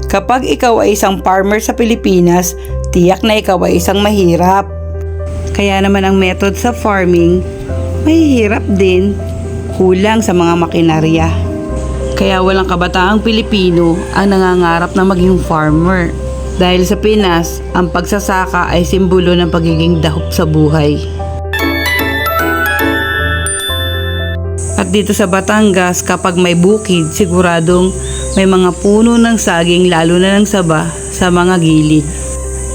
Kapag ikaw ay isang farmer sa Pilipinas, tiyak na ikaw ay isang mahirap. Kaya naman ang method sa farming, mahihirap din, kulang sa mga makinarya. Kaya walang kabataang Pilipino ang nangangarap na maging farmer. Dahil sa Pinas, ang pagsasaka ay simbolo ng pagiging dahop sa buhay. At dito sa Batangas, kapag may bukid, siguradong may mga puno ng saging, lalo na ng saba, sa mga gilid.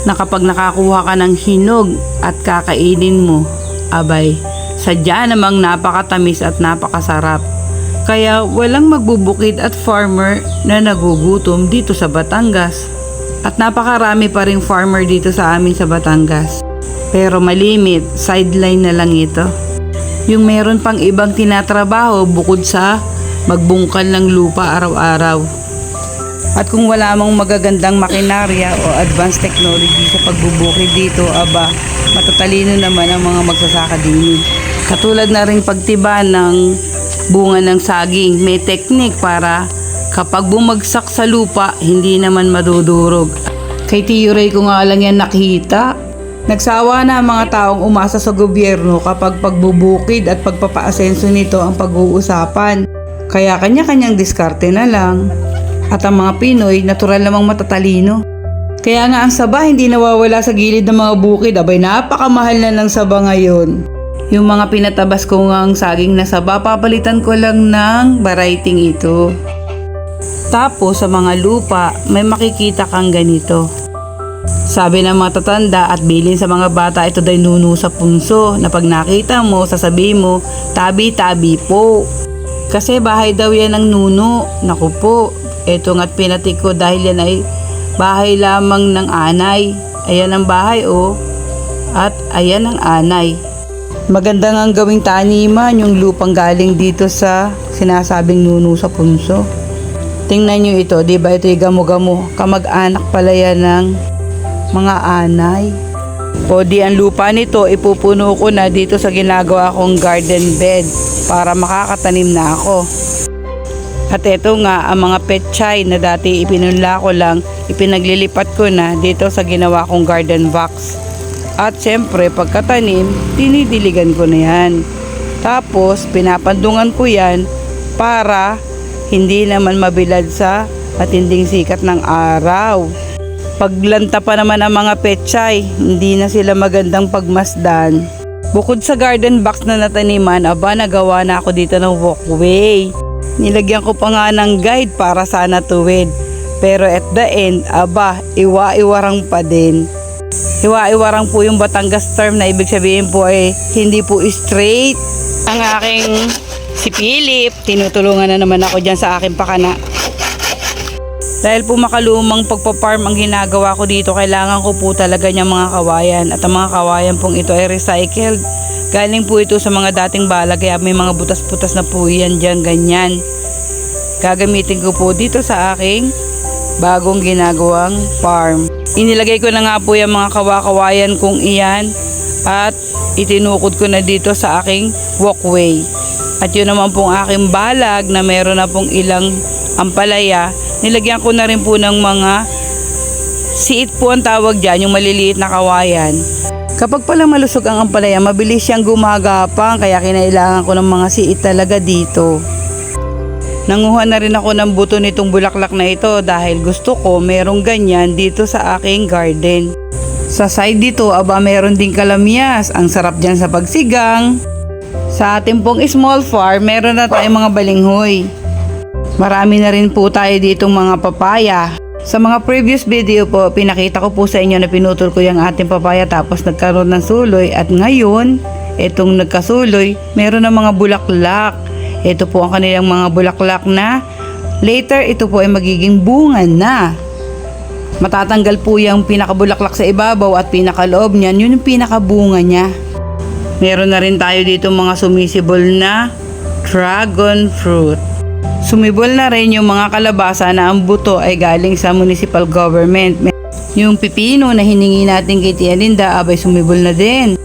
Na kapag nakakuha ka ng hinog at kakainin mo, abay, sadya namang napakatamis at napakasarap. Kaya walang magbubukid at farmer na nagugutom dito sa Batangas. At napakarami pa ring farmer dito sa amin sa Batangas. Pero malimit, sideline na lang ito. Yung meron pang ibang tinatrabaho bukod sa magbungkal ng lupa araw-araw. At kung wala mong magagandang makinarya o advanced technology sa pagbubukid dito, aba, matatalino naman ang mga magsasaka din. Katulad na rin pagtiba ng bunga ng saging, may technique para kapag bumagsak sa lupa, hindi naman madudurog. Kay Tio Ray ko nga lang yan nakita. Nagsawa na ang mga taong umasa sa gobyerno kapag pagbubukid at pagpapaasenso nito ang pag-uusapan. Kaya kanya-kanyang diskarte na lang. At ang mga Pinoy, natural namang matatalino. Kaya nga ang saba hindi nawawala sa gilid ng mga bukid. Abay, napakamahal na ng saba ngayon. Yung mga pinatabas ko ngang saging na saba, papalitan ko lang ng variety ito. Tapos sa mga lupa, may makikita kang ganito. Sabi ng mga tatanda at bilin sa mga bata, ito day nuno sa punso, na pag nakita mo, sasabihin mo, tabi-tabi po. Kasi bahay daw yan ng nuno. Naku po, ito nga't pinatik ko dahil yan ay bahay lamang ng anay. Ayan ang bahay at ayan ang anay. Maganda nga gawing taniman yung lupang galing dito sa sinasabing nuno sa punso. Tingnan nyo ito, di ba ito yung gamo-gamo, kamag-anak pala yan ng mga anay. O di ang lupa nito, ipupuno ko na dito sa ginagawa kong garden bed para makakatanim na ako. At ito nga, ang mga petchay na dati ipinunla ko lang, ipinaglilipat ko na dito sa ginawa kong garden box. At syempre, pagkatanim, dinidiligan ko na yan. Tapos, pinapandungan ko yan para hindi naman mabilad sa matinding sikat ng araw. Paglanta pa naman ang mga petchay, hindi na sila magandang pagmasdan. Bukod sa garden box na nataniman, aba, nagawa na ako dito ng walkway. Nilagyan ko pa nga ng guide para sana tuwid. Pero at the end, aba, iwa-iwarang pa din. Iwa-iwarang po yung Batangas term na ibig sabihin po ay hindi po straight. Ang aking si Philip, tinutulungan na naman ako dyan sa aking pakana. Dahil po makalumang pagpaparm ang ginagawa ko dito, kailangan ko po talaga niyang mga kawayan. At ang mga kawayan pong ito ay recycled. Galing po ito sa mga dating balag, kaya may mga butas-butas na po yan dyan, ganyan. Gagamitin ko po dito sa aking bagong ginagawang farm. Inilagay ko na nga po yung mga kawayan kong iyan at itinukod ko na dito sa aking walkway. At yun naman pong aking balag na meron na pong ilang ampalaya, nilagyan ko na rin po ng mga siit po ang tawag dyan, yung maliliit na kawayan. Kapag pala malusog ang ampalaya, mabilis siyang gumagapang, kaya kinailangan ko ng mga siit talaga dito. Nanguha na rin ako ng buto nitong bulaklak na ito dahil gusto ko merong ganyan dito sa aking garden. Sa side dito, aba, meron ding kalamyas. Ang sarap dyan sa pagsigang. Sa ating pong small farm, meron na tayong mga balinghoy. Marami na rin po tayo ditong mga papaya. Sa mga previous video po, pinakita ko po sa inyo na pinutol ko yung ating papaya tapos nagkaroon ng suloy. At ngayon, itong nagkasuloy, meron na mga bulaklak. Ito po ang kanilang mga bulaklak na later ito po ay magiging bunga na. Matatanggal po yung pinakabulaklak sa ibabaw at pinakaloob niyan, yun yung pinakabunga niya. Meron na rin tayo dito mga sumisibol na dragon fruit. Sumibol na rin yung mga kalabasa na ang buto ay galing sa municipal government. Yung pipino na hiningi natin kay Tia Linda, abay sumibol na din.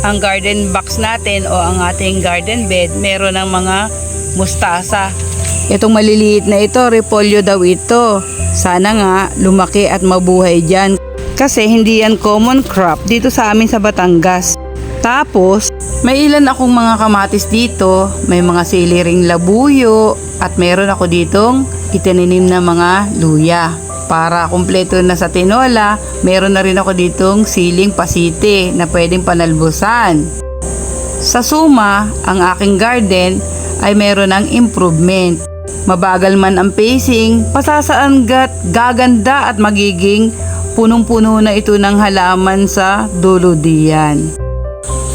Ang garden box natin o ang ating garden bed, meron ng mga mustasa. Itong maliliit na ito, repolyo daw ito. Sana nga lumaki at mabuhay dyan. Kasi hindi yan common crop dito sa amin sa Batangas. Tapos, may ilan akong mga kamatis dito. May mga siliring labuyo. At meron ako ditong itininim na mga luya. Para kumpleto na sa tinola, meron na rin ako ditong siling pasite na pwedeng panalbusan. Sa suma, ang aking garden ay meron ng improvement. Mabagal man ang pacing, pasasaangat, gaganda at magiging punong-puno na ito ng halaman sa dulo diyan.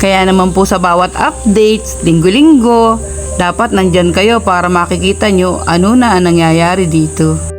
Kaya naman po sa bawat updates, linggo-linggo, dapat nandyan kayo para makikita nyo ano na ang nangyayari dito.